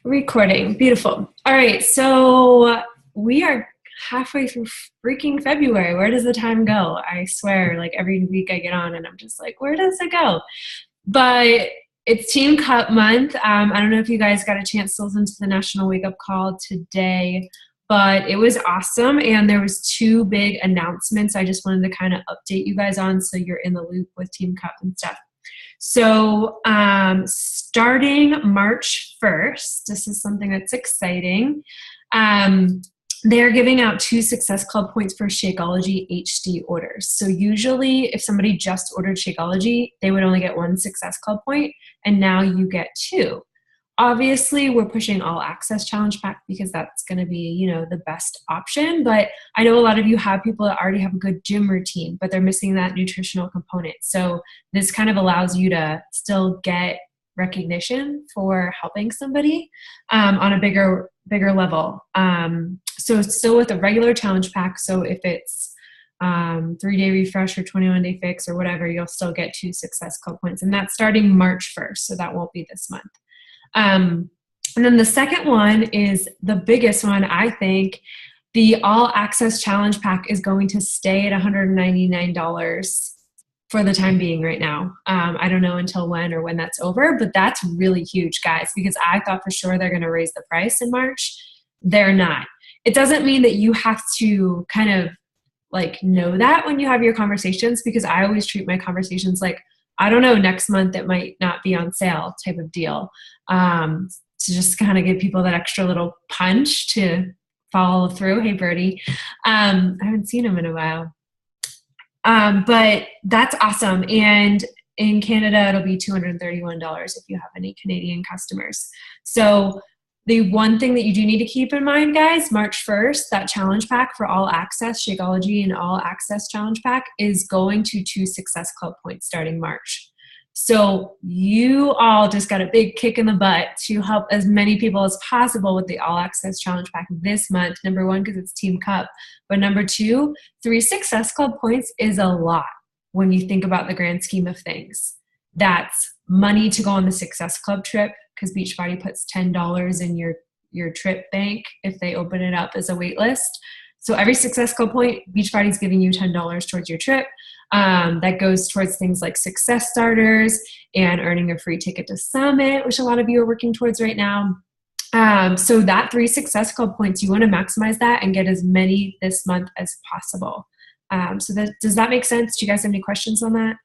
Recording. Beautiful. All right. So we are halfway through freaking February. Where does the time go? I swear, like every week I get on and I'm just like, where does it go? But it's Team Cup month. I don't know if you guys got a chance to listen to the National Wake Up Call today, but it was awesome. And there was two big announcements I just wanted to kind of update you guys on so you're in the loop with Team Cup and stuff. So starting March 1st, this is something that's exciting. They're giving out 2 Success Club points for Shakeology HD orders. So usually if somebody just ordered Shakeology, they would only get 1 Success Club point, and now you get 2. Obviously, we're pushing All Access Challenge Pack because that's going to be, the best option. But I know a lot of you have people that already have a good gym routine, but they're missing that nutritional component. So this kind of allows you to still get recognition for helping somebody on a bigger level. So still with a regular challenge pack. So if it's 3-day refresh or 21-day fix or whatever, you'll still get 2 Success Club points. And that's starting March 1st. So that won't be this month. And then the second one is the biggest one, I think. The All Access Challenge Pack is going to stay at $199 for the time being right now. I don't know until when that's over, but that's really huge, guys, because I thought for sure they're going to raise the price in March. They're not. It doesn't mean that you have to kind of know that when you have your conversations, because I always treat my conversations like, I don't know, next month it might not be on sale type of deal. To just kind of give people that extra little punch to follow through. Hey, Birdie. I haven't seen him in a while. But that's awesome. And in Canada, it'll be $231 if you have any Canadian customers. So the one thing that you do need to keep in mind, guys, March 1st, that challenge pack for All Access, Shakeology and All Access challenge pack is going to 2 Success Club points starting March. So you all just got a big kick in the butt to help as many people as possible with the All Access challenge pack this month. Number 1, because it's Team Cup. But number 2, 3 Success Club points is a lot when you think about the grand scheme of things. That's money to go on the Success Club trip, because Beachbody puts $10 in your trip bank if they open it up as a wait list. So every Success Club point, Beachbody's giving you $10 towards your trip. That goes towards things like success starters and earning a free ticket to Summit, which a lot of you are working towards right now. So that 3 Success Club points, you want to maximize that and get as many this month as possible. Does that make sense? Do you guys have any questions on that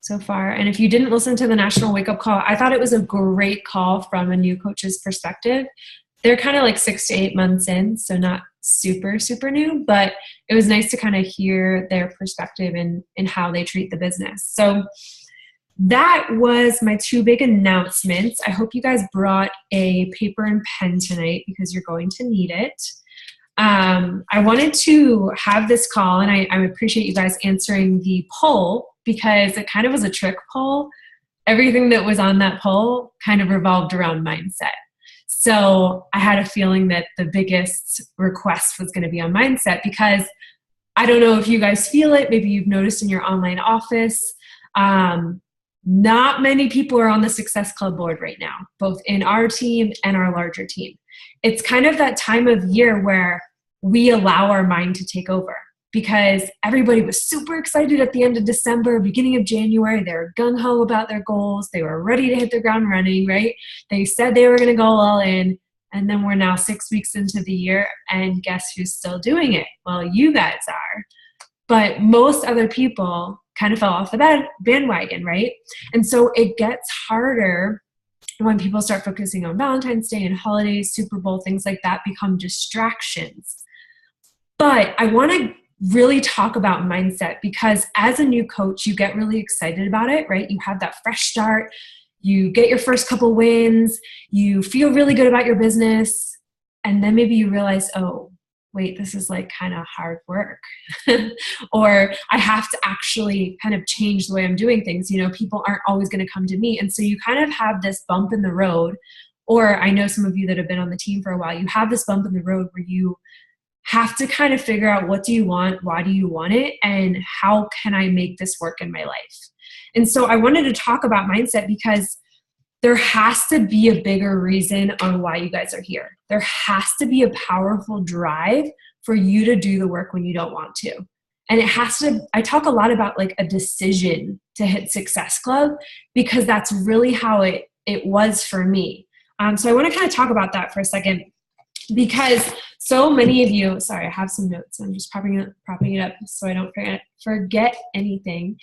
so far? And if you didn't listen to the National Wake Up Call, I thought it was a great call from a new coach's perspective. They're kind of like 6 to 8 months in, so not super, super new, but it was nice to kind of hear their perspective in how they treat the business. So that was my 2 big announcements. I hope you guys brought a paper and pen tonight because you're going to need it. I wanted to have this call, and I appreciate you guys answering the poll because it kind of was a trick poll. Everything that was on that poll kind of revolved around mindset. So I had a feeling that the biggest request was going to be on mindset because I don't know if you guys feel it. Maybe you've noticed in your online office, not many people are on the Success Club board right now, both in our team and our larger team. It's kind of that time of year where we allow our mind to take over because everybody was super excited at the end of December, beginning of January. They were gung-ho about their goals. They were ready to hit the ground running, right? They said they were going to go all in. And then we're now 6 weeks into the year, and guess who's still doing it? Well, you guys are. But most other people kind of fell off the bandwagon, right? And so it gets harder when people start focusing on Valentine's Day and holidays, Super Bowl, things like that become distractions. But I want to really talk about mindset because as a new coach, you get really excited about it, right? You have that fresh start. You get your first couple wins. You feel really good about your business. And then maybe you realize, oh, wait, this is like kind of hard work. Or I have to actually kind of change the way I'm doing things. People aren't always going to come to me. And so you kind of have this bump in the road. Or I know some of you that have been on the team for a while, you have this bump in the road where you have to kind of figure out what do you want, why do you want it, and how can I make this work in my life? And so I wanted to talk about mindset because there has to be a bigger reason on why you guys are here. There has to be a powerful drive for you to do the work when you don't want to. And it has to, I talk a lot about like a decision to hit Success Club, because that's really how it was for me. So I want to kind of talk about that for a second, because so many of you, sorry, I have some notes. I'm just propping it up so I don't forget anything.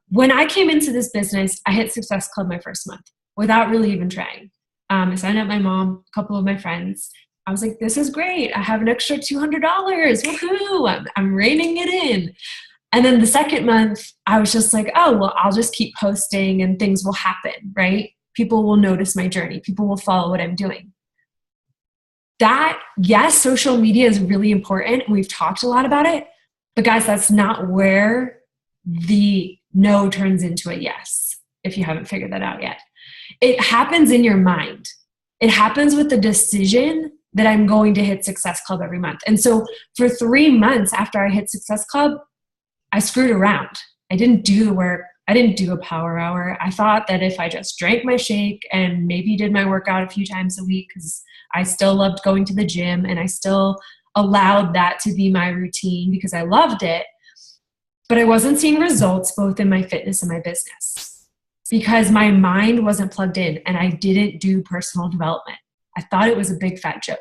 When I came into this business, I hit Success Club my first month without really even trying. I signed up my mom, a couple of my friends. I was like, this is great. I have an extra $200. Woohoo! I'm reining it in. And then the second month, I was just like, oh, well, I'll just keep posting and things will happen, right? People will notice my journey. People will follow what I'm doing. That, yes, social media is really important, and we've talked a lot about it, but guys, that's not where the no turns into a yes, if you haven't figured that out yet. It happens in your mind. It happens with the decision that I'm going to hit Success Club every month. And so for 3 months after I hit Success Club, I screwed around. I didn't do the work. I didn't do a power hour. I thought that if I just drank my shake and maybe did my workout a few times a week, because I still loved going to the gym and I still allowed that to be my routine because I loved it, but I wasn't seeing results both in my fitness and my business because my mind wasn't plugged in and I didn't do personal development. I thought it was a big fat joke.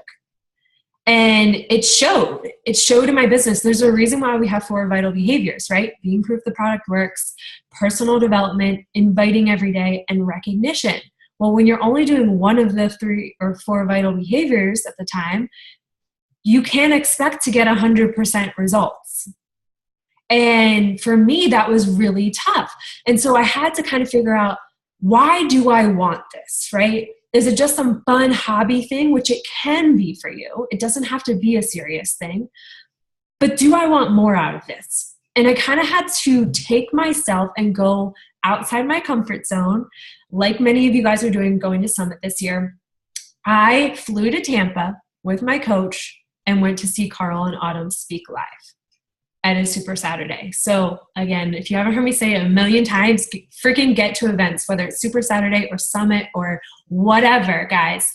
And it showed in my business. There's a reason why we have 4 vital behaviors, right? Being proof the product works, personal development, inviting every day, and recognition. Well, when you're only doing one of the 3 or 4 vital behaviors at the time, you can't expect to get 100% results. And for me, that was really tough. And so I had to kind of figure out, why do I want this, right? Is it just some fun hobby thing, which it can be for you? It doesn't have to be a serious thing. But do I want more out of this? And I kind of had to take myself and go outside my comfort zone, like many of you guys are doing going to Summit this year. I flew to Tampa with my coach and went to see Carl and Autumn speak live at a Super Saturday. So again, if you haven't heard me say it a million times, freaking get to events, whether it's Super Saturday or Summit or whatever, guys,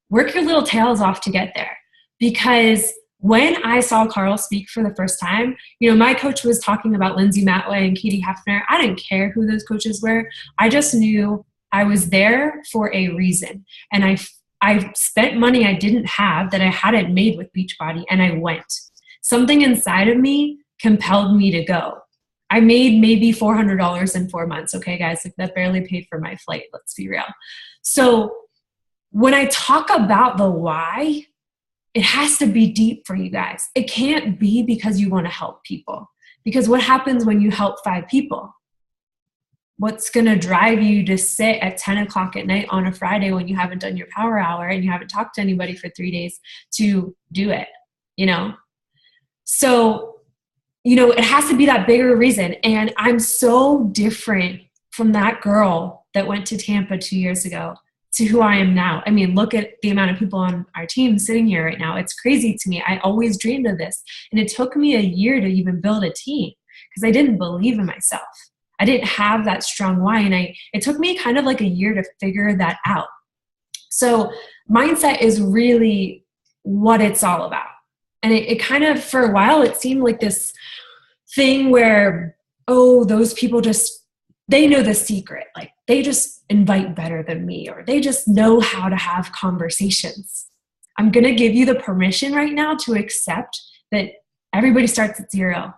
work your little tails off to get there. Because when I saw Carl speak for the first time, you know, my coach was talking about Lindsay Matway and Katie Hefner. I didn't care who those coaches were. I just knew I was there for a reason. And I spent money I didn't have that I hadn't made with Beachbody, and I went. Something inside of me compelled me to go. I made maybe $400 in 4 months. Okay, guys, like that barely paid for my flight. Let's be real. So when I talk about the why, it has to be deep for you guys. It can't be because you want to help people. Because what happens when you help 5 people? What's going to drive you to sit at 10 o'clock at night on a Friday when you haven't done your power hour and you haven't talked to anybody for 3 days to do it, you know? So, you know, it has to be that bigger reason. And I'm so different from that girl that went to Tampa 2 years ago to who I am now. I mean, look at the amount of people on our team sitting here right now. It's crazy to me. I always dreamed of this. And it took me a year to even build a team because I didn't believe in myself. I didn't have that strong why. And it took me kind of like a year to figure that out. So mindset is really what it's all about. And it kind of, for a while, it seemed like this thing where, oh, those people just, they know the secret. Like they just invite better than me, or they just know how to have conversations. I'm going to give you the permission right now to accept that everybody starts at 0.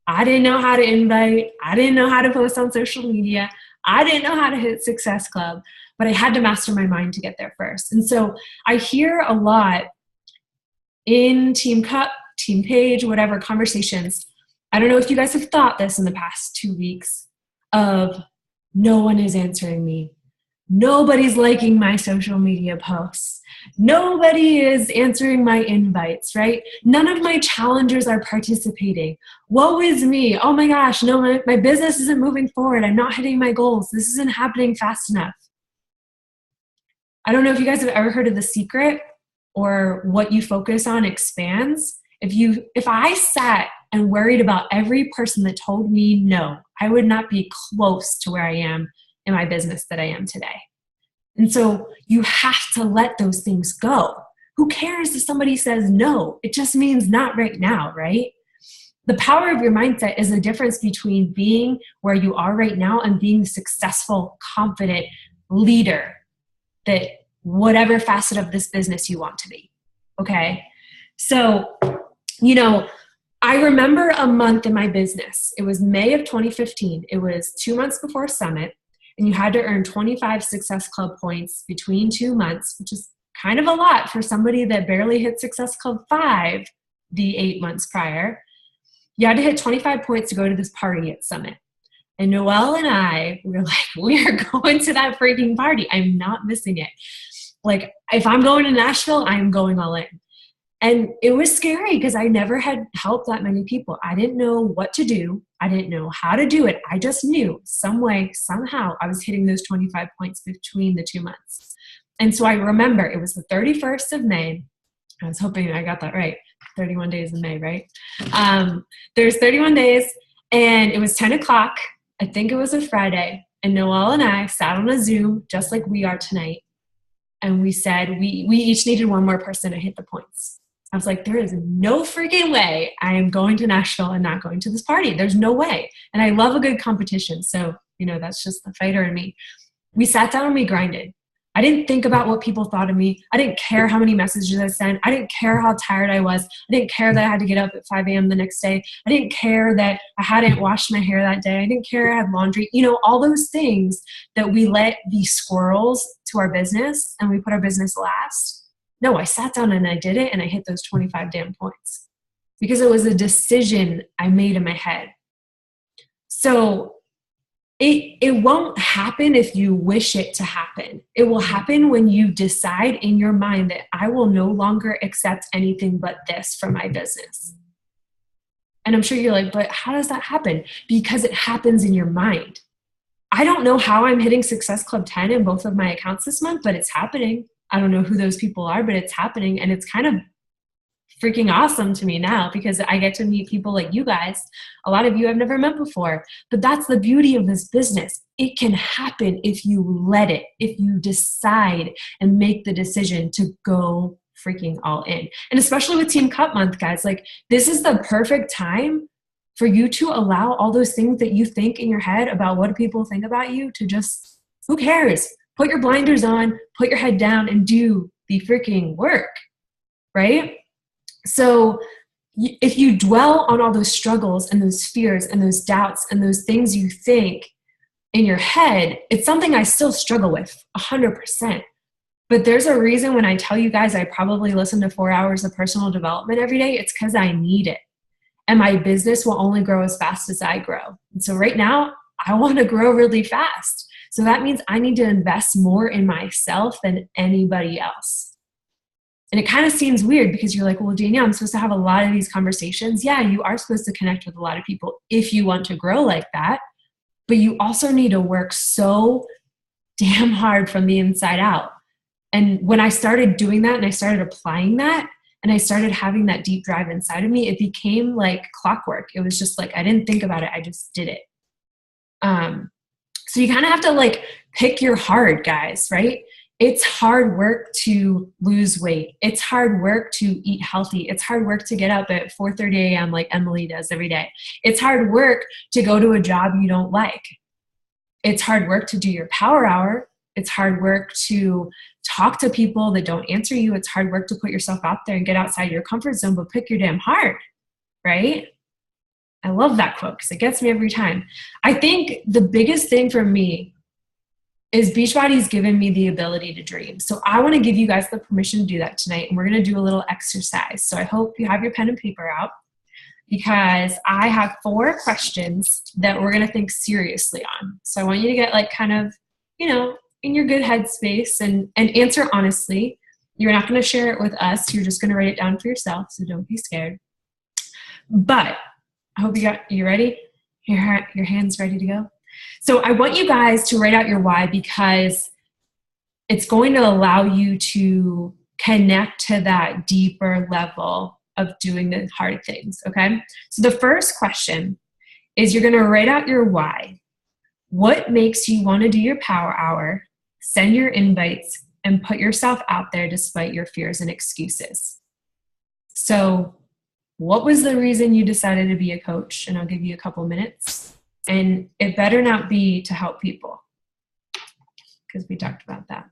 I didn't know how to invite. I didn't know how to post on social media. I didn't know how to hit Success Club, but I had to master my mind to get there first. And so I hear a lot in Team Cup, Team Page, whatever conversations. I don't know if you guys have thought this in the past 2 weeks of no one is answering me. Nobody's liking my social media posts. Nobody is answering my invites, right? None of my challengers are participating. Woe is me. Oh my gosh, no, my business isn't moving forward. I'm not hitting my goals. This isn't happening fast enough. I don't know if you guys have ever heard of The Secret, or what you focus on expands. If I sat and worried about every person that told me no, I would not be close to where I am in my business that I am today. And so you have to let those things go. Who cares if somebody says no? It just means not right now, right? The power of your mindset is the difference between being where you are right now and being the successful, confident leader that whatever facet of this business you want to be. Okay. So, I remember a month in my business. It was May of 2015. It was 2 months before Summit, and you had to earn 25 Success Club points between 2 months, which is kind of a lot for somebody that barely hit Success Club 5 the 8 months prior. You had to hit 25 points to go to this party at Summit. And Noelle and I were like, we are going to that freaking party. I'm not missing it. Like, if I'm going to Nashville, I'm going all in. And it was scary because I never had helped that many people. I didn't know what to do. I didn't know how to do it. I just knew some way, somehow, I was hitting those 25 points between the 2 months. And so I remember it was the 31st of May. I was hoping I got that right. 31 days in May, right? There's 31 days, and it was 10 o'clock. I think it was a Friday. And Noelle and I sat on a Zoom, just like we are tonight. And we said we each needed one more person to hit the points. I was like, there is no freaking way I am going to Nashville and not going to this party. There's no way. And I love a good competition. So, that's just the fighter in me. We sat down and we grinded. I didn't think about what people thought of me. I didn't care how many messages I sent. I didn't care how tired I was. I didn't care that I had to get up at 5 a.m. the next day. I didn't care that I hadn't washed my hair that day. I didn't care I had laundry. All those things that we let be squirrels to our business and we put our business last. No, I sat down and I did it, and I hit those 25 damn points because it was a decision I made in my head. So it won't happen if you wish it to happen. It will happen when you decide in your mind that I will no longer accept anything but this from my business. And I'm sure you're like, but how does that happen? Because it happens in your mind. I don't know how I'm hitting Success Club 10 in both of my accounts this month, but it's happening. I don't know who those people are, but it's happening. And it's kind of freaking awesome to me now because I get to meet people like you guys. A lot of you I've never met before. But that's the beauty of this business. It can happen if you let it, if you decide and make the decision to go freaking all in. And especially with Team Cup Month, guys, like this is the perfect time for you to allow all those things that you think in your head about what people think about you to just, who cares? Put your blinders on, put your head down, and do the freaking work, right? So if you dwell on all those struggles and those fears and those doubts and those things you think in your head, it's something I still struggle with 100%. But there's a reason when I tell you guys I probably listen to 4 hours of personal development every day, it's because I need it. And my business will only grow as fast as I grow. And so right now, I want to grow really fast. So that means I need to invest more in myself than anybody else. And it kind of seems weird because you're like, well, Danielle, I'm supposed to have a lot of these conversations. Yeah, you are supposed to connect with a lot of people if you want to grow like that. But you also need to work so damn hard from the inside out. And when I started doing that and I started applying that and I started having that deep drive inside of me, it became like clockwork. It was just like, I didn't think about it. I just did it. So you kind of have to like pick your hard, guys, right? It's hard work to lose weight. It's hard work to eat healthy. It's hard work to get up at 4:30 a.m. like Emily does every day. It's hard work to go to a job you don't like. It's hard work to do your power hour. It's hard work to talk to people that don't answer you. It's hard work to put yourself out there and get outside your comfort zone, but pick your damn heart, right? I love that quote because it gets me every time. I think the biggest thing for me is Beachbody's given me the ability to dream. So I want to give you guys the permission to do that tonight. And we're going to do a little exercise. So I hope you have your pen and paper out because I have 4 questions that we're going to think seriously on. So I want you to get like kind of, in your good headspace and answer honestly. You're not going to share it with us. You're just going to write it down for yourself. So don't be scared. But I hope you ready? Your hands ready to go? So I want you guys to write out your why because it's going to allow you to connect to that deeper level of doing the hard things, okay? So the first question is you're going to write out your why. What makes you want to do your power hour Send your invites and put yourself out there despite your fears and excuses. So, what was the reason you decided to be a coach? And I'll give you a couple minutes. And it better not be to help people, because we talked about that.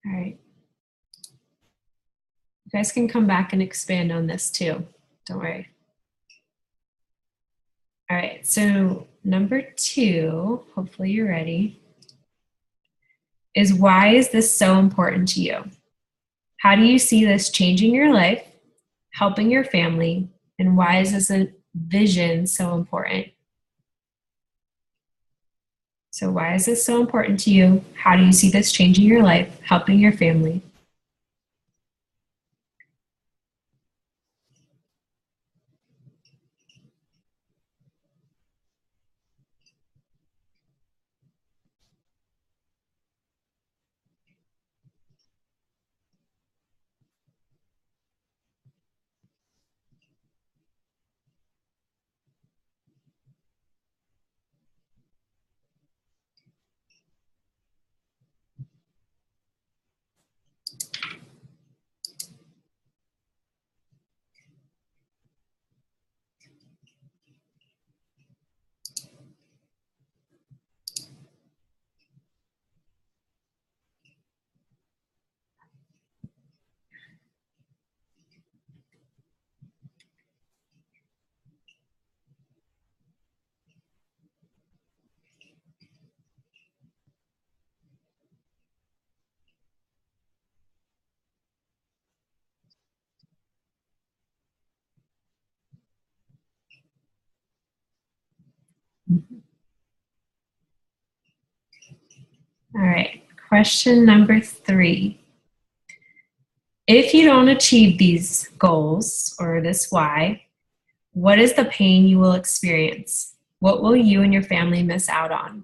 All right. You guys can come back and expand on this too. Don't worry. All right. So, number 2, hopefully you're ready, is why is this so important to you? How do you see this changing your life, helping your family, and why is this a vision so important? So, why is this so important to you? How do you see this changing your life, helping your family? All right. Question number 3. If you don't achieve these goals or this why, what is the pain you will experience? What will you and your family miss out on?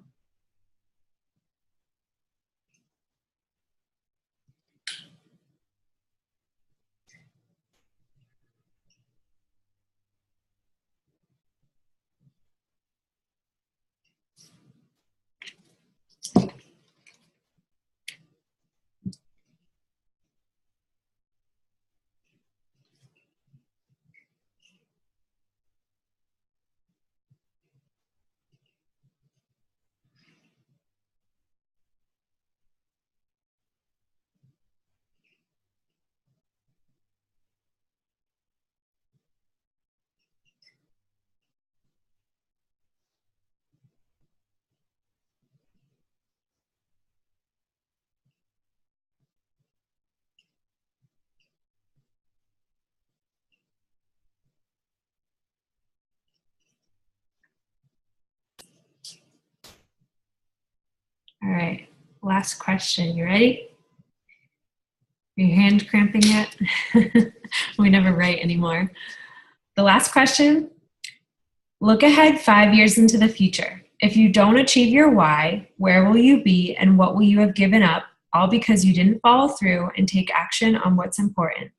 All right. Last question. You ready? Are your hand cramping yet? We never write anymore. The last question. Look ahead 5 years into the future. If you don't achieve your why, where will you be and what will you have given up, all because you didn't follow through and take action on what's important?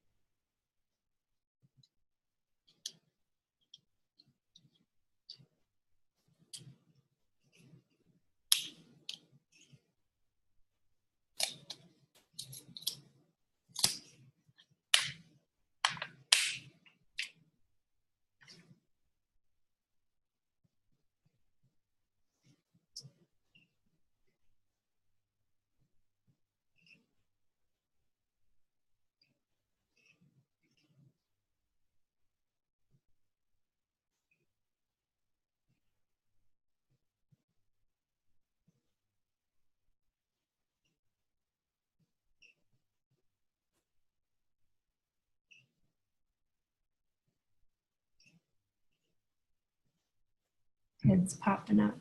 Kids popping up.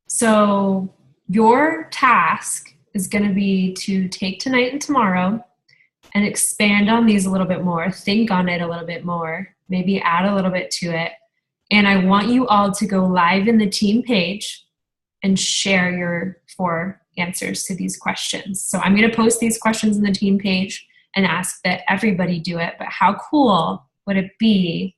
So your task is going to be to take tonight and tomorrow and expand on these a little bit more, think on it a little bit more, maybe add a little bit to it. And I want you all to go live in the team page and share your 4 answers to these questions. So I'm going to post these questions in the team page and ask that everybody do it. But how cool would it be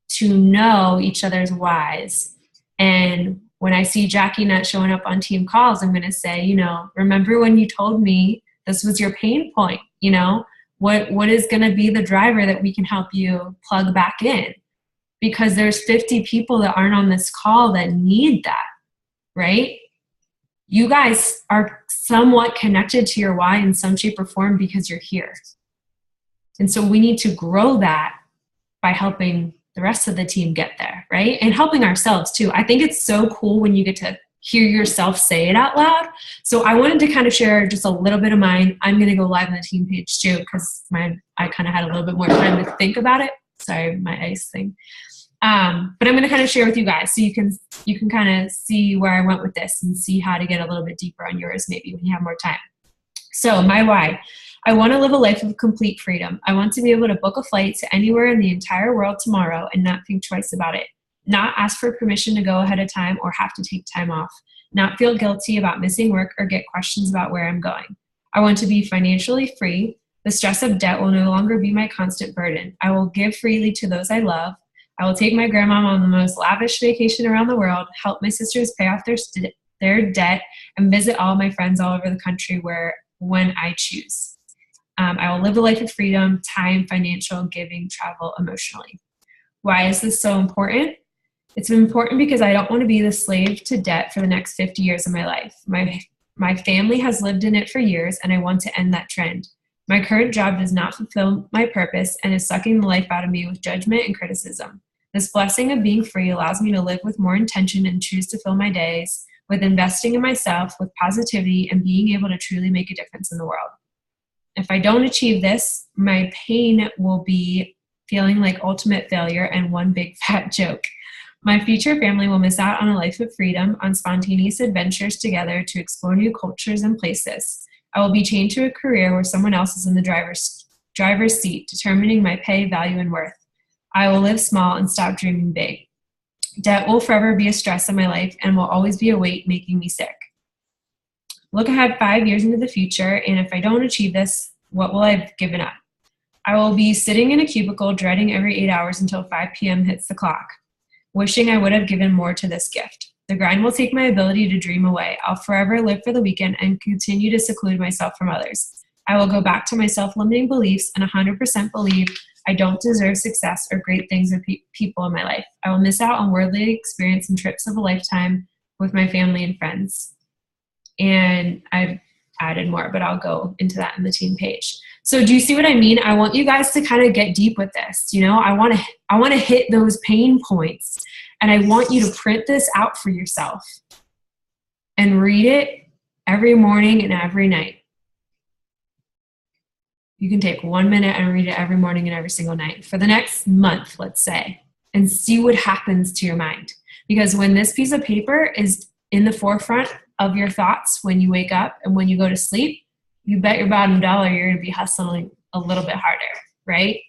to know each other's whys? And when I see Jackie not showing up on team calls, I'm going to say, you know, remember when you told me this was your pain point? You know, what is going to be the driver that we can help you plug back in? Because there's 50 people that aren't on this call that need that, right? You guys are somewhat connected to your why in some shape or form because you're here. And so we need to grow that by helping the rest of the team get there, right? And helping ourselves too. I think it's so cool when you get to hear yourself say it out loud. So I wanted to kind of share just a little bit of mine. I'm going to go live on the team page too because I kind of had a little bit more time to think about it. Sorry, my ice thing. But I'm going to kind of share with you guys so you can kind of see where I went with this and see how to get a little bit deeper on yours maybe when you have more time. So my why. I want to live a life of complete freedom. I want to be able to book a flight to anywhere in the entire world tomorrow and not think twice about it. Not ask for permission to go ahead of time or have to take time off. Not feel guilty about missing work or get questions about where I'm going. I want to be financially free. The stress of debt will no longer be my constant burden. I will give freely to those I love. I will take my grandma on the most lavish vacation around the world, help my sisters pay off their debt, and visit all my friends all over the country when I choose. I will live a life of freedom, time, financial, giving, travel, emotionally. Why is this so important? It's important because I don't want to be the slave to debt for the next 50 years of my life. My family has lived in it for years, and I want to end that trend. My current job does not fulfill my purpose and is sucking the life out of me with judgment and criticism. This blessing of being free allows me to live with more intention and choose to fill my days with investing in myself, with positivity, and being able to truly make a difference in the world. If I don't achieve this, my pain will be feeling like ultimate failure and one big fat joke. My future family will miss out on a life of freedom, on spontaneous adventures together to explore new cultures and places. I will be chained to a career where someone else is in the driver's seat, determining my pay, value, and worth. I will live small and stop dreaming big. Debt will forever be a stress in my life and will always be a weight making me sick. Look ahead 5 years into the future, and if I don't achieve this, what will I have given up? I will be sitting in a cubicle dreading every 8 hours until 5 p.m. hits the clock, wishing I would have given more to this gift. The grind will take my ability to dream away. I'll forever live for the weekend and continue to seclude myself from others. I will go back to my self-limiting beliefs and 100% believe I don't deserve success or great things or people in my life. I will miss out on worldly experience and trips of a lifetime with my family and friends. And I've added more, but I'll go into that in the team page. So do you see what I mean? I want you guys to kind of get deep with this. You know, I want to hit those pain points, and I want you to print this out for yourself and read it every morning and every night. You can take 1 minute and read it every morning and every single night for the next month, let's say, and see what happens to your mind. Because when this piece of paper is in the forefront of your thoughts when you wake up and when you go to sleep, you bet your bottom dollar you're going to be hustling a little bit harder, right?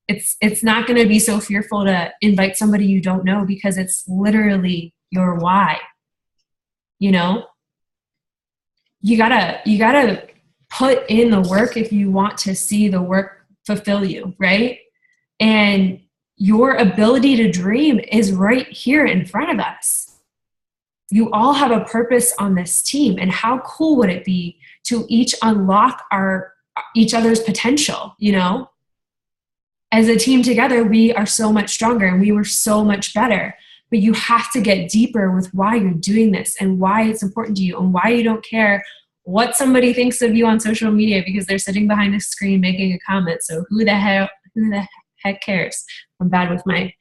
It's not going to be so fearful to invite somebody you don't know because it's literally your why. You know, you gotta put in the work if you want to see the work fulfill you, right? And your ability to dream is right here in front of us. You all have a purpose on this team, and how cool would it be to each unlock each other's potential, you know? As a team together, we are so much stronger and we were so much better. But you have to get deeper with why you're doing this and why it's important to you and why you don't care what somebody thinks of you on social media because they're sitting behind a screen making a comment. So who the heck cares? I'm bad with my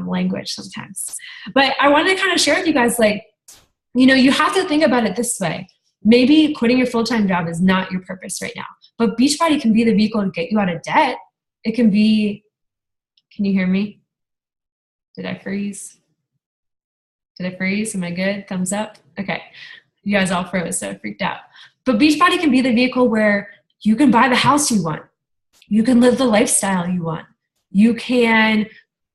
language sometimes. But I wanted to kind of share with you guys, like, you know, you have to think about it this way. Maybe quitting your full-time job is not your purpose right now, but Beachbody can be the vehicle to get you out of debt. It can be, can you hear me? Did I freeze? Did I freeze? Am I good? Thumbs up? Okay. You guys all froze, so I freaked out. But Beachbody can be the vehicle where you can buy the house you want. You can live the lifestyle you want. You can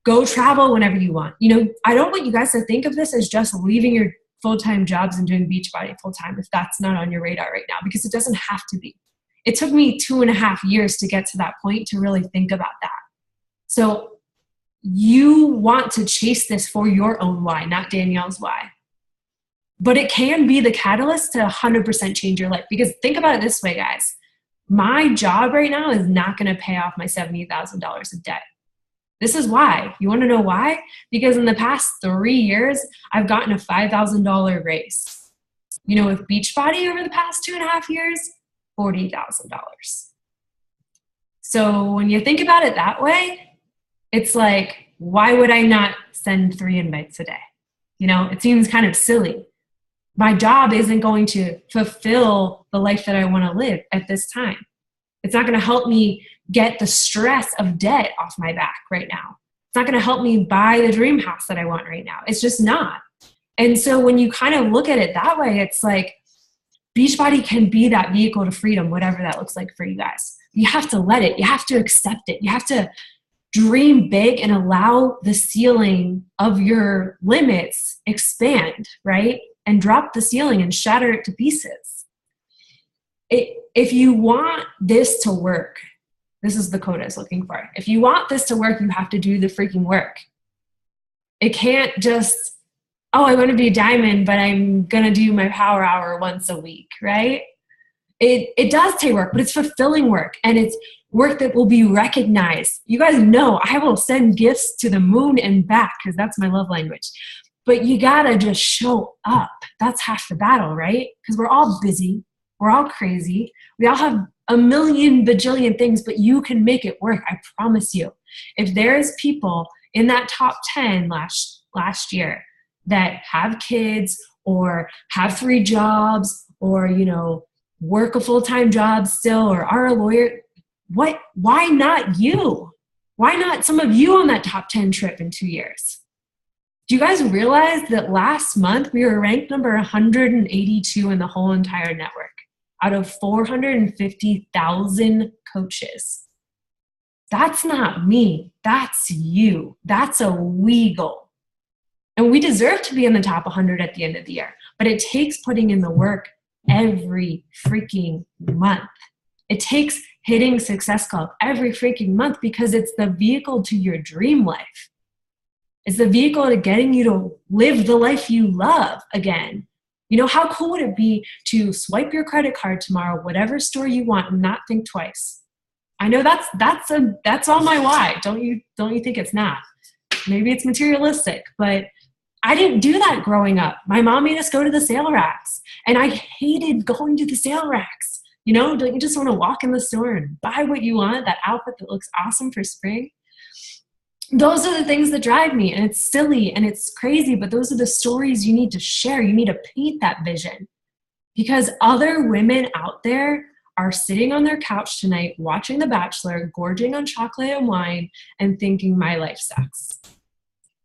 go travel whenever you want. You know, I don't want you guys to think of this as just leaving your full-time jobs and doing Beachbody full-time if that's not on your radar right now, because it doesn't have to be. It took me 2.5 years to get to that point to really think about that. So you want to chase this for your own why, not Danielle's why. But it can be the catalyst to 100% change your life. Because think about it this way, guys. My job right now is not going to pay off my $70,000 of debt. This is why. You want to know why? Because in the past 3 years, I've gotten a $5,000 raise. You know, with Beachbody over the past 2.5 years, $40,000. So when you think about it that way, it's like, why would I not send 3 invites a day? You know, it seems kind of silly. My job isn't going to fulfill the life that I want to live at this time. It's not going to help me get the stress of debt off my back right now. It's not going to help me buy the dream house that I want right now. It's just not. And so when you kind of look at it that way, it's like Beachbody can be that vehicle to freedom, whatever that looks like for you guys. You have to let it. You have to accept it. You have to dream big and allow the ceiling of your limits expand, right? And drop the ceiling and shatter it to pieces. If you want this to work, this is the quote I was looking for. If you want this to work, you have to do the freaking work. It can't just, oh, I want to be a diamond, but I'm going to do my power hour once a week, right? It does take work, but it's fulfilling work, and it's work that will be recognized. You guys know I will send gifts to the moon and back because that's my love language. But you got to just show up. That's half the battle, right? Because we're all busy. We're all crazy. We all have a million bajillion things, but you can make it work. I promise you. If there's people in that top 10 last year that have kids or have 3 jobs or, you know, work a full-time job still or are a lawyer, why not you? Why not some of you on that top 10 trip in 2 years? Do you guys realize that last month we were ranked number 182 in the whole entire network out of 450,000 coaches? That's not me. That's you. That's a we goal. And we deserve to be in the top 100 at the end of the year. But it takes putting in the work every freaking month. It takes hitting Success Club every freaking month because it's the vehicle to your dream life. It's the vehicle to getting you to live the life you love again. You know, how cool would it be to swipe your credit card tomorrow, whatever store you want, and not think twice? I know that's all my why. Don't you think it's not? Maybe it's materialistic, but I didn't do that growing up. My mom made us go to the sale racks, and I hated going to the sale racks. You know, don't you just want to walk in the store and buy what you want, that outfit that looks awesome for spring? Those are the things that drive me, and it's silly and it's crazy, but those are the stories you need to share. You need to paint that vision because other women out there are sitting on their couch tonight watching The Bachelor, gorging on chocolate and wine, and thinking my life sucks.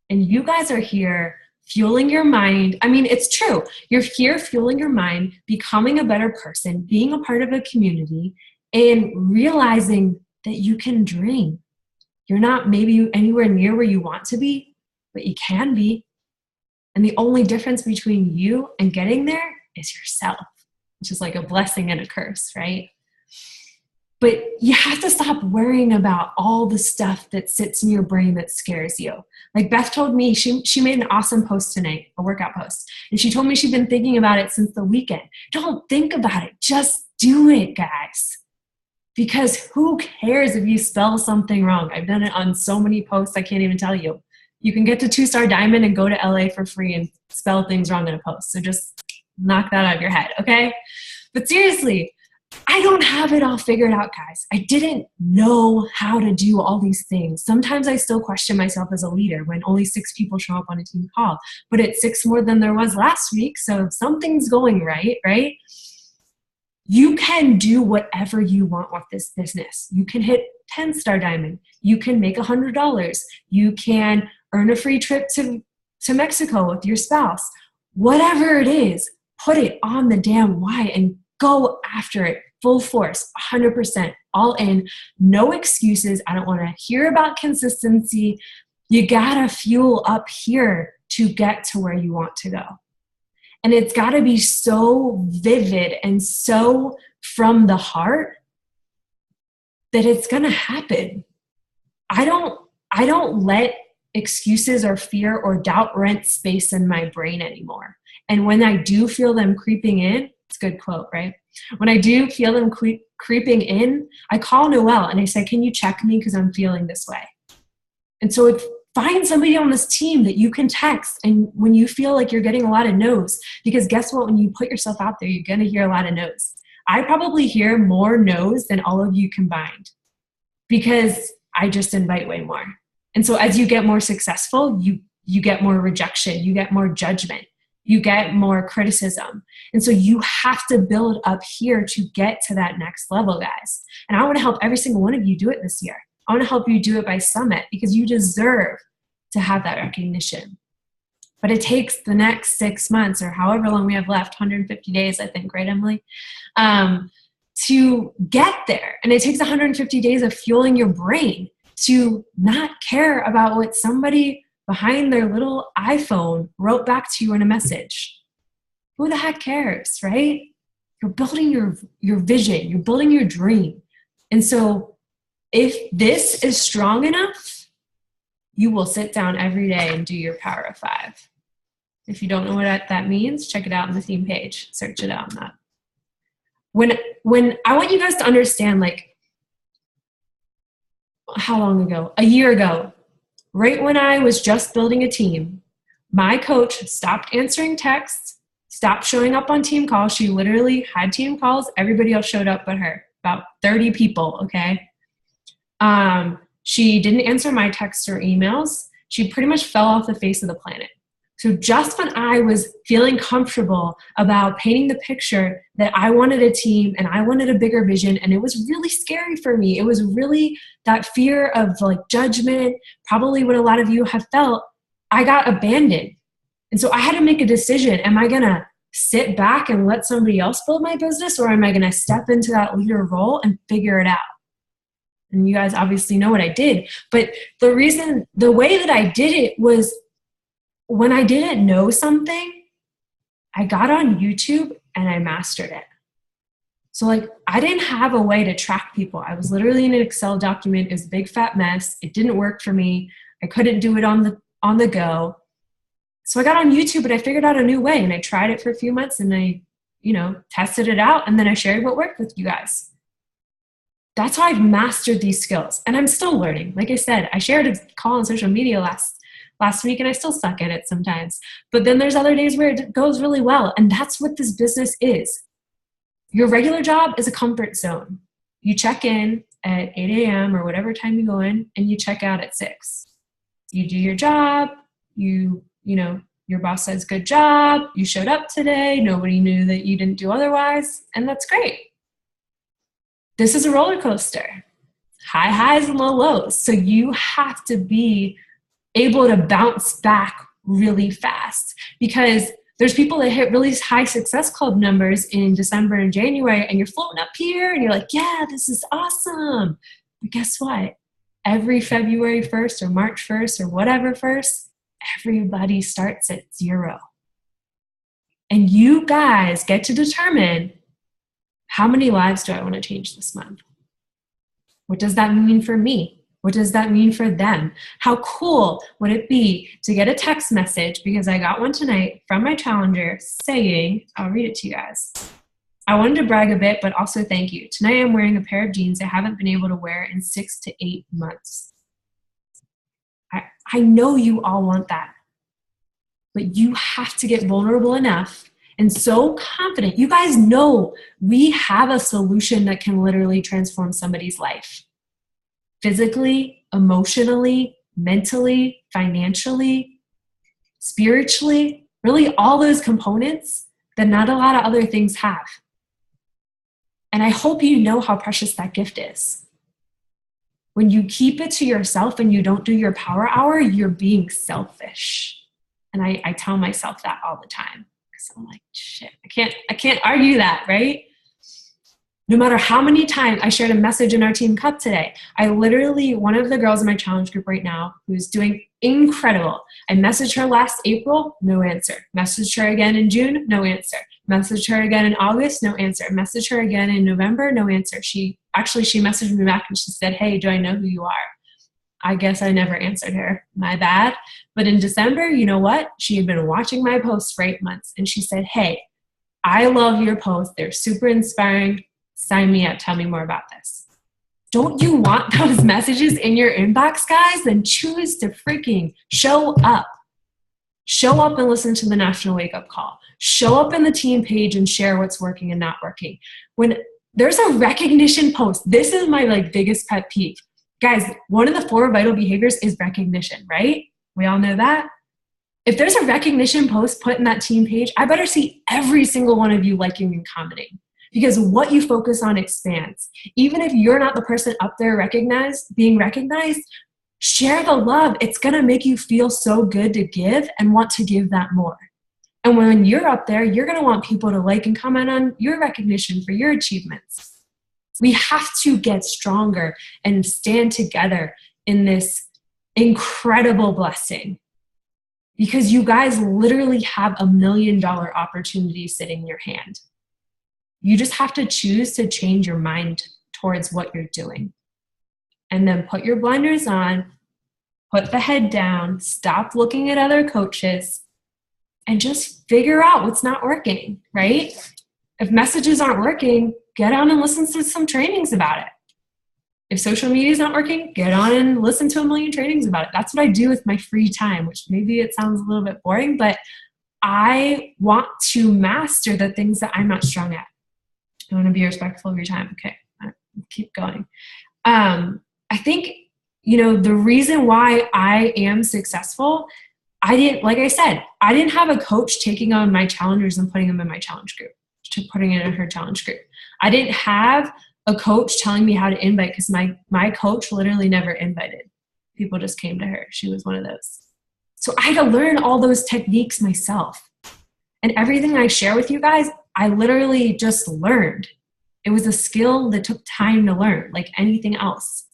And you guys are here fueling your mind. I mean, it's true. You're here fueling your mind, becoming a better person, being a part of a community, and realizing that you can dream. You're not maybe anywhere near where you want to be, but you can be. And the only difference between you and getting there is yourself, which is like a blessing and a curse, right? But you have to stop worrying about all the stuff that sits in your brain that scares you. Like Beth told me, she made an awesome post tonight, a workout post. And she told me she'd been thinking about it since the weekend. Don't think about it. Just do it, guys. Because who cares if you spell something wrong? I've done it on so many posts, I can't even tell you. You can get to 2-Star Diamond and go to LA for free and spell things wrong in a post. So just knock that out of your head, okay? But seriously, I don't have it all figured out, guys. I didn't know how to do all these things. Sometimes I still question myself as a leader when only 6 people show up on a team call. But it's 6 more than there was last week, so something's going right, right? You can do whatever you want with this business. You can hit 10-Star Diamond. You can make $100. You can earn a free trip to to Mexico with your spouse. Whatever it is, put it on the damn why and go after it full force, 100%, all in, no excuses. I don't want to hear about consistency. You gotta fuel up here to get to where you want to go. And it's gotta be so vivid and so from the heart that it's gonna happen. I don't let excuses or fear or doubt rent space in my brain anymore. And when I do feel them creeping in, it's a good quote, right? When I do feel them creeping in, I call Noelle and I say, can you check me because I'm feeling this way? And so find somebody on this team that you can text and when you feel like you're getting a lot of no's, because guess what? When you put yourself out there, you're going to hear a lot of no's. I probably hear more no's than all of you combined because I just invite way more. And so as you get more successful, you get more rejection, you get more judgment, you get more criticism. And so you have to build up here to get to that next level, guys. And I want to help every single one of you do it this year. I want to help you do it by Summit because you deserve to have that recognition. But it takes the next 6 months or however long we have left, 150 days, I think, right, Emily? To get there. And it takes 150 days of fueling your brain to not care about what somebody behind their little iPhone wrote back to you in a message. Who the heck cares, right? You're building your vision. You're building your dream. And so if this is strong enough, you will sit down every day and do your Power of 5. If you don't know what that means, check it out on the theme page. Search it out on that. When I want you guys to understand, like, how long ago? A year ago, right when I was just building a team, my coach stopped answering texts, stopped showing up on team calls. She literally had team calls. Everybody else showed up but her, about 30 people, okay? She didn't answer my texts or emails. She pretty much fell off the face of the planet. So just when I was feeling comfortable about painting the picture that I wanted a team and I wanted a bigger vision, and it was really scary for me. It was really that fear of like judgment, probably what a lot of you have felt. I got abandoned. And so I had to make a decision. Am I going to sit back and let somebody else build my business, or am I going to step into that leader role and figure it out? And you guys obviously know what I did. But the way that I did it was, when I didn't know something, I got on YouTube and I mastered it. So like, I didn't have a way to track people. I was literally in an Excel document. It was a big fat mess. It didn't work for me. I couldn't do it on the go. So I got on YouTube and I figured out a new way, and I tried it for a few months and I, tested it out, and then I shared what worked with you guys. That's how I've mastered these skills. And I'm still learning. Like I said, I shared a call on social media last week and I still suck at it sometimes. But then there's other days where it goes really well. And that's what this business is. Your regular job is a comfort zone. You check in at 8 a.m. or whatever time you go in, and you check out at 6. You do your job. Your boss says, good job. You showed up today. Nobody knew that you didn't do otherwise. And that's great. This is a roller coaster. High highs and low lows. So you have to be able to bounce back really fast, because there's people that hit really high success club numbers in December and January, and you're floating up here and you're like, yeah, this is awesome. But guess what? Every February 1st or March 1st or whatever 1st, everybody starts at 0. And you guys get to determine, how many lives do I want to change this month? What does that mean for me? What does that mean for them? How cool would it be to get a text message, because I got one tonight from my challenger saying, I'll read it to you guys. I wanted to brag a bit, but also thank you. Tonight I'm wearing a pair of jeans I haven't been able to wear in 6 to 8 months. I know you all want that, but you have to get vulnerable enough and so confident. You guys know we have a solution that can literally transform somebody's life. Physically, emotionally, mentally, financially, spiritually, really all those components that not a lot of other things have. And I hope you know how precious that gift is. When you keep it to yourself and you don't do your power hour, you're being selfish. And I tell myself that all the time. So I'm like, shit, I can't argue that, right? No matter how many times I shared a message in our team cup today, I literally, one of the girls in my challenge group right now who's doing incredible. I messaged her last April, no answer. Messaged her again in June, no answer. Messaged her again in August, no answer. Messaged her again in November, no answer. She messaged me back and she said, hey, do I know who you are? I guess I never answered her. My bad. But in December, you know what? She had been watching my posts for 8 months and she said, hey, I love your posts. They're super inspiring. Sign me up. Tell me more about this. Don't you want those messages in your inbox, guys? Then choose to freaking show up. Show up and listen to the National Wake Up Call. Show up in the team page and share what's working and not working. When there's a recognition post, this is my biggest pet peeve. Guys, one of the 4 vital behaviors is recognition, right? We all know that. If there's a recognition post put in that team page, I better see every single one of you liking and commenting. Because what you focus on expands. Even if you're not the person up there being recognized, share the love. It's going to make you feel so good to give and want to give that more. And when you're up there, you're going to want people to like and comment on your recognition for your achievements. We have to get stronger and stand together in this incredible blessing. Because you guys literally have $1 million opportunity sitting in your hand. You just have to choose to change your mind towards what you're doing. And then put your blinders on, put the head down, stop looking at other coaches, and just figure out what's not working, right? If messages aren't working, get on and listen to some trainings about it. If social media is not working, get on and listen to 1 million trainings about it. That's what I do with my free time, which maybe it sounds a little bit boring, but I want to master the things that I'm not strong at. I want to be respectful of your time. Okay, keep going. I think, the reason why I am successful, I didn't have a coach taking on my challengers and putting them in my challenge group, putting it in her challenge group. I didn't have a coach telling me how to invite because my coach literally never invited. People just came to her. She was one of those. So I had to learn all those techniques myself. And everything I share with you guys, I literally just learned. It was a skill that took time to learn, like anything else.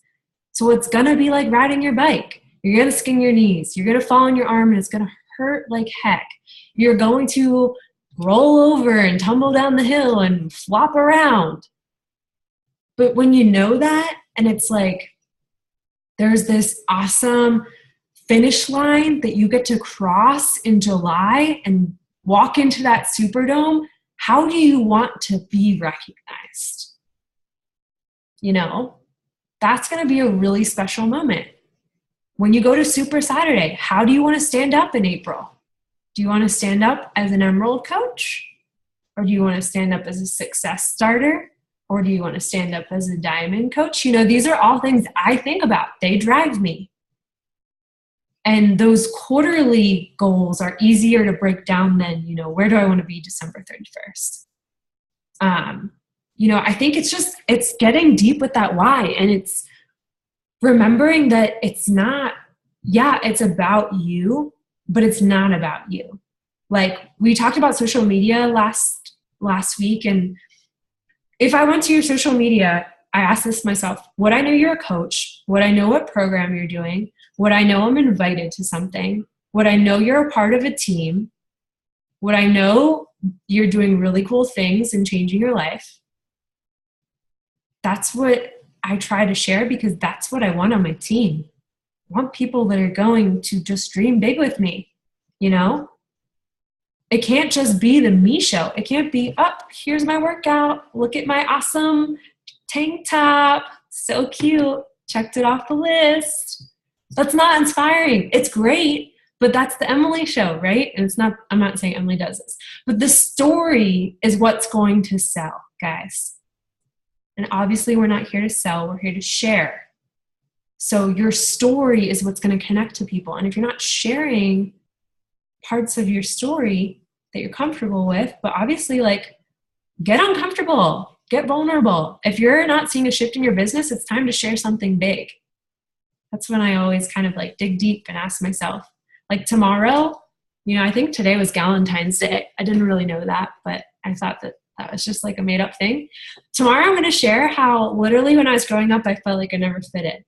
So it's going to be like riding your bike. You're going to skin your knees. You're going to fall on your arm and it's going to hurt like heck. You're going to roll over and tumble down the hill and flop around. But when you know that, and it's like there's this awesome finish line that you get to cross in July and walk into that Superdome, how do you want to be recognized? That's going to be a really special moment. When you go to Super Saturday, how do you want to stand up in April? Do you want to stand up as an Emerald coach? Or do you want to stand up as a success starter? Or do you want to stand up as a Diamond coach? These are all things I think about. They drive me. And those quarterly goals are easier to break down than, where do I want to be December 31st? I think it's getting deep with that why. And it's remembering that it's not, it's about you, but it's not about you. Like we talked about social media last week. And if I went to your social media, I asked this myself, would I know you're a coach? Would I know what program you're doing? Would I know I'm invited to something? Would I know you're a part of a team? Would I know you're doing really cool things and changing your life? That's what I try to share because that's what I want on my team. I want people that are going to just dream big with me, It can't just be the me show. It can't be, here's my workout. Look at my awesome tank top. So cute. Checked it off the list. That's not inspiring. It's great, but that's the Emily show, right? And I'm not saying Emily does this, but the story is what's going to sell, guys. And obviously we're not here to sell, we're here to share. So your story is what's going to connect to people. And if you're not sharing parts of your story that you're comfortable with, but obviously get uncomfortable, get vulnerable. If you're not seeing a shift in your business, it's time to share something big. That's when I always kind of dig deep and ask myself, tomorrow, I think today was Valentine's Day. I didn't really know that, but I thought that that was just like a made up thing. Tomorrow I'm going to share how literally when I was growing up, I felt like I never fit in.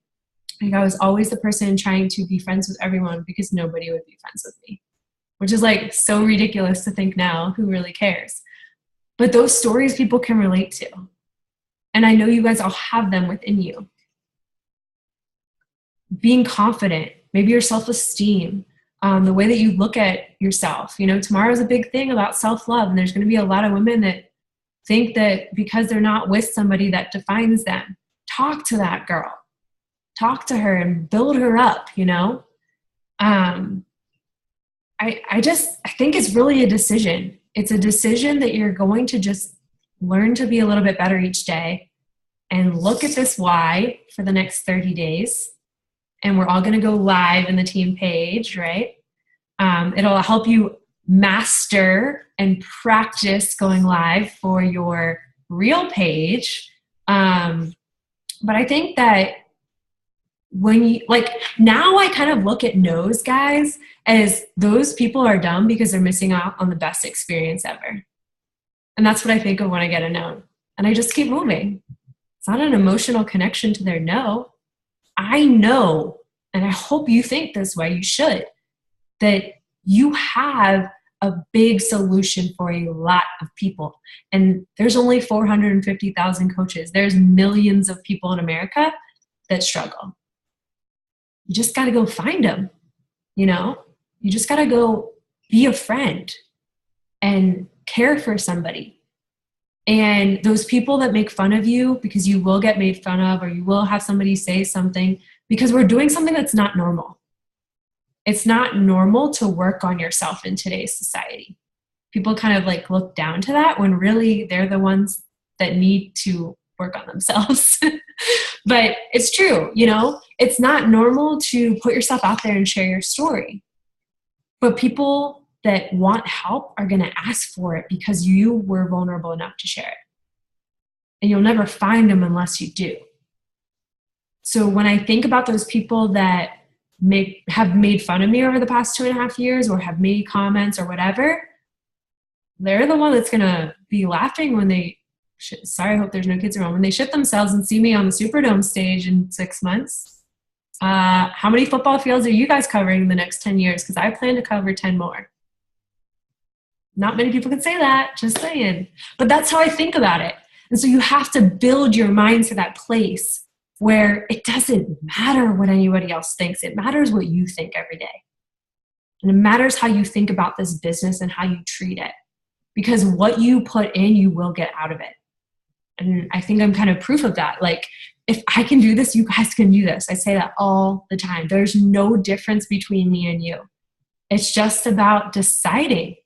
Like I was always the person trying to be friends with everyone because nobody would be friends with me, which is like so ridiculous to think now. Who really cares? But those stories people can relate to. And I know you guys all have them within you. Being confident, maybe your self-esteem, the way that you look at yourself. Tomorrow is a big thing about self-love, and there's going to be a lot of women that think that because they're not with somebody that defines them. Talk to that girl. Talk to her and build her up, I think it's really a decision. It's a decision that you're going to just learn to be a little bit better each day and look at this why for the next 30 days. And we're all going to go live in the team page, right? It'll help you master and practice going live for your real page. But I think that when you now I kind of look at no's guys as those people are dumb because they're missing out on the best experience ever. And that's what I think of when I get a no. And I just keep moving. It's not an emotional connection to their no. I know, and I hope you think this way, you should, that you have a big solution for a lot of people. And there's only 450,000 coaches. There's millions of people in America that struggle. You just got to go find them, You just got to go be a friend and care for somebody. And those people that make fun of you because you will get made fun of, or you will have somebody say something because we're doing something that's not normal. It's not normal to work on yourself in today's society. People kind of look down to that when really they're the ones that need to work on themselves. But it's true, it's not normal to put yourself out there and share your story. But people that want help are going to ask for it because you were vulnerable enough to share it. And you'll never find them unless you do. So when I think about those people that have made fun of me over the past 2.5 years or have made comments or whatever, they're the one that's going to be laughing when they, I hope there's no kids around, when they shit themselves and see me on the Superdome stage in 6 months. How many football fields are you guys covering in the next 10 years? Because I plan to cover 10 more. Not many people can say that, just saying. But that's how I think about it. And so you have to build your mind to that place where it doesn't matter what anybody else thinks. It matters what you think every day. And it matters how you think about this business and how you treat it. Because what you put in, you will get out of it. And I think I'm kind of proof of that. If I can do this, you guys can do this. I say that all the time. There's no difference between me and you. It's just about deciding,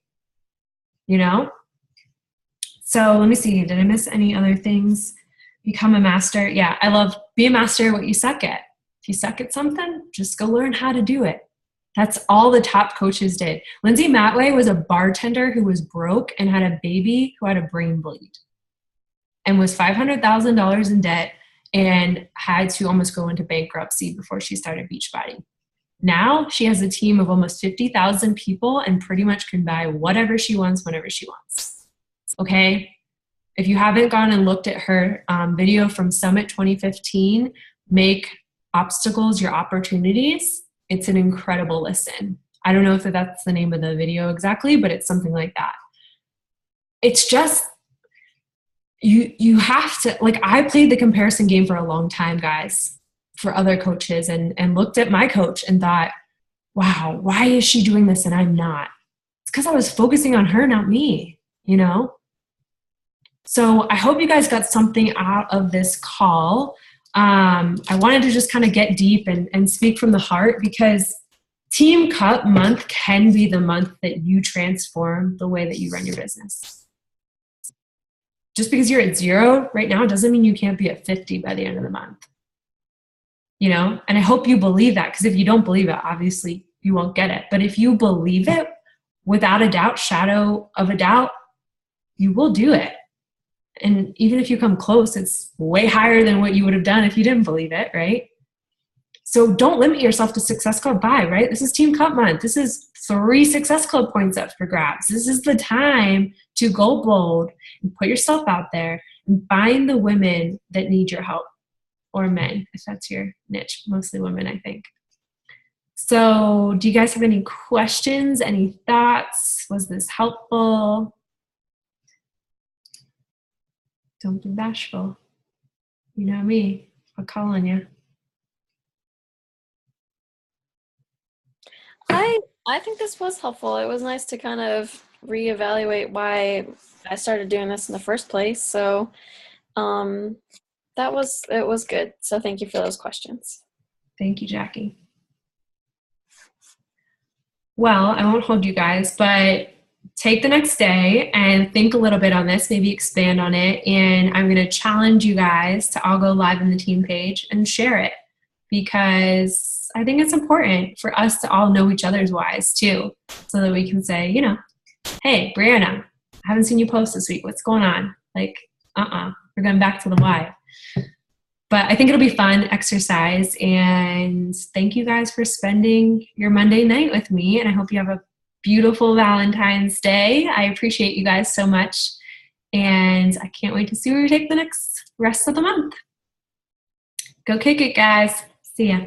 So let me see. Did I miss any other things? Become a master. Yeah, I love be a master at what you suck at. If you suck at something, just go learn how to do it. That's all the top coaches did. Lindsay Matway was a bartender who was broke and had a baby who had a brain bleed and was $500,000 in debt and had to almost go into bankruptcy before she started Beachbody. Now she has a team of almost 50,000 people and pretty much can buy whatever she wants whenever she wants. Okay? If you haven't gone and looked at her video from Summit 2015, Make Obstacles Your Opportunities, it's an incredible listen. I don't know if that's the name of the video exactly, but it's something like that. It's just, you have to, I played the comparison game for a long time, guys, for other coaches and looked at my coach and thought, wow, why is she doing this and I'm not? It's because I was focusing on her, not me, So I hope you guys got something out of this call. I wanted to just kind of get deep and speak from the heart because Team Cup month can be the month that you transform the way that you run your business. Just because you're at 0 right now doesn't mean you can't be at 50 by the end of the month. And I hope you believe that, because if you don't believe it, obviously you won't get it. But if you believe it, without a doubt, shadow of a doubt, you will do it. And even if you come close, it's way higher than what you would have done if you didn't believe it, right? So don't limit yourself to Success Club Buy, right? This is Team Cup Month. This is 3 Success Club points up for grabs. This is the time to go bold and put yourself out there and find the women that need your help, or men, if that's your niche. Mostly women, I think. So do you guys have any questions, any thoughts? Was this helpful? Don't be bashful. You know me, I'll call on you. I think this was helpful. It was nice to kind of reevaluate why I started doing this in the first place. So it was good. So thank you for those questions. Thank you, Jackie. Well, I won't hold you guys, but take the next day and think a little bit on this, maybe expand on it. And I'm going to challenge you guys to all go live in the team page and share it, because I think it's important for us to all know each other's whys too, so that we can say, you know, hey, Brianna, I haven't seen you post this week. What's going on? Like, we're going back to the why. But I think it'll be fun exercise, and thank you guys for spending your Monday night with me, and I hope you have a beautiful Valentine's Day. I appreciate you guys so much, and I can't wait to see where we take the rest of the month. Go kick it, guys. See ya.